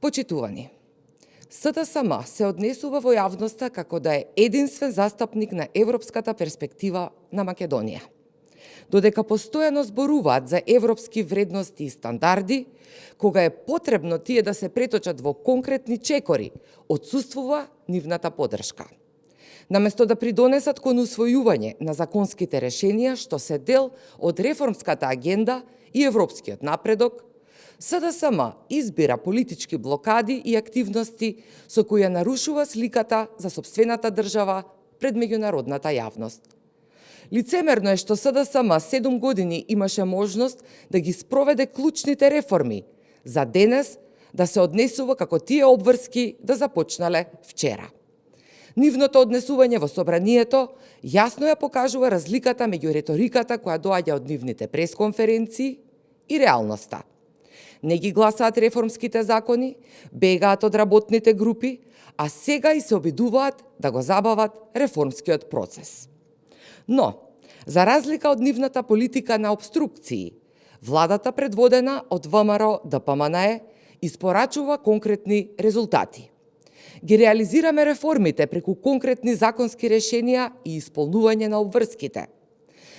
Почитувани, СДСМ се однесува во јавноста како да е единствен застапник на европската перспектива на Македонија. Додека постојано зборуваат за европски вредности и стандарди, кога е потребно тие да се преточат во конкретни чекори, отсуствува нивната поддршка. Наместо да придонесат кон усвојување на законските решенија што се дел од реформската агенда и европскиот напредок, СДСМ избира политички блокади и активности со кои ја нарушува сликата за сопствената држава пред меѓународната јавност. Лицемерно е што СДСМ 7 години имаше можност да ги спроведе клучните реформи, за денес да се однесува како тие обврски да започнале вчера. Нивното однесување во собранието јасно ја покажува разликата меѓу реториката која доаѓа од нивните пресконференции и реалноста. Не ги гласаат реформските закони, бегаат од работните групи, а сега и се обидуваат да го забават реформскиот процес. Но, за разлика од нивната политика на обструкции, владата предводена од ВМРО ДПМНЕ испорачува конкретни резултати. Ги реализираме реформите преку конкретни законски решенија и исполнување на обврските.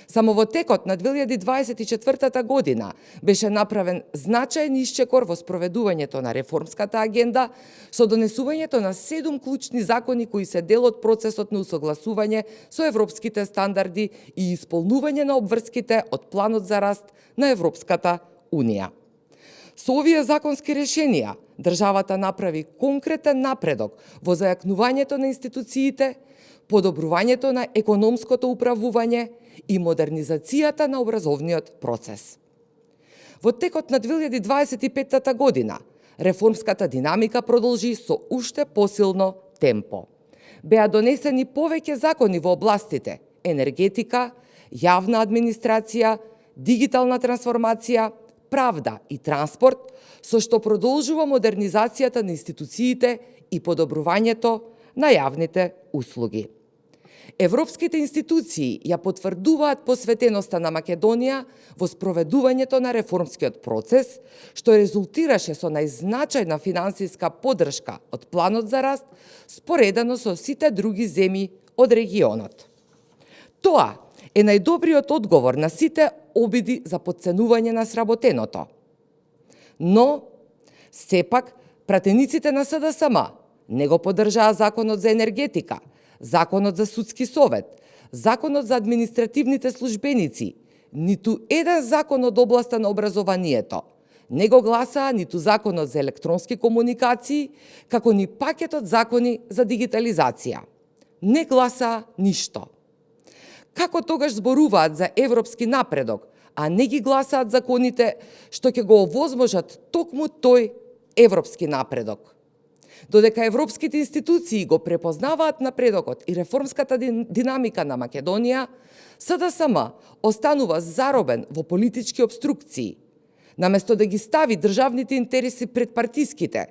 Само во текот на 2024 година беше направен значаен исчекор во спроведувањето на реформската агенда со донесувањето на 7 клучни закони кои се дел од процесот на усогласување со европските стандарди и исполнување на обврските од планот за раст на Европската Унија. Со овие законски решенија, државата направи конкретен напредок во зајакнувањето на институциите, подобрувањето на економското управување и модернизацијата на образовниот процес. Во текот на 2025 година, реформската динамика продолжи со уште посилно темпо. Беа донесени повеќе закони во областите енергетика, јавна администрација, дигитална трансформација, правда и транспорт, со што продолжува модернизацијата на институциите и подобрувањето на јавните услуги. Европските институции ја потврдуваат посветеноста на Македонија во спроведувањето на реформскиот процес, што резултираше со најзначајна финансиска поддршка од планот за раст, споредено со сите други земји од регионот. Тоа е најдобриот одговор на сите обиди за потценување на сработеното. Но, сепак, пратениците на СДСМ не го поддржаа законот за енергетика, законот за судски совет, законот за административните службеници, ниту еден закон од областа на образованието. Не го гласаа ниту законот за електронски комуникации, како ни пакетот закони за дигитализација. Не гласаа ништо. Како тогаш зборуваат за европски напредок, а не ги гласаат законите што ќе го овозможат токму тој европски напредок? Додека европските институции го препознаваат напредокот и реформската динамика на Македонија, СДСМ останува заробен во политички обструкции. Наместо да ги стави државните интереси пред партиските,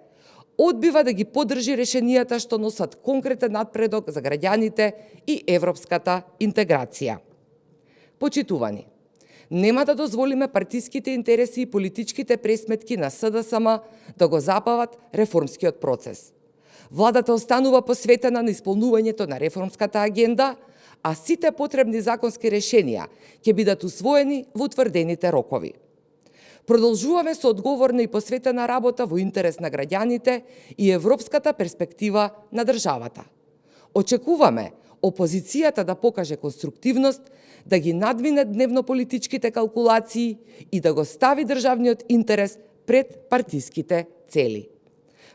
одбива да ги поддржи решенијата што носат конкретен напредок за граѓаните и европската интеграција. Почитувани, нема да дозволиме партиските интереси и политичките пресметки на СДСМ да го забават реформскиот процес. Владата останува посветена на исполнувањето на реформската агенда, а сите потребни законски решенија ќе бидат усвоени во утврдените рокови. Продолжуваме со одговорна и посветена работа во интерес на граѓаните и европската перспектива на државата. Очекуваме опозицијата да покаже конструктивност, да ги надмине дневно-политичките калкулации и да го стави државниот интерес пред партиските цели.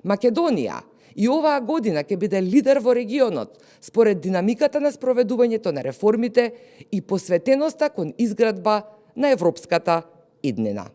Македонија и оваа година ќе биде лидер во регионот според динамиката на спроведувањето на реформите и посветеноста кон изградба на европската иднина.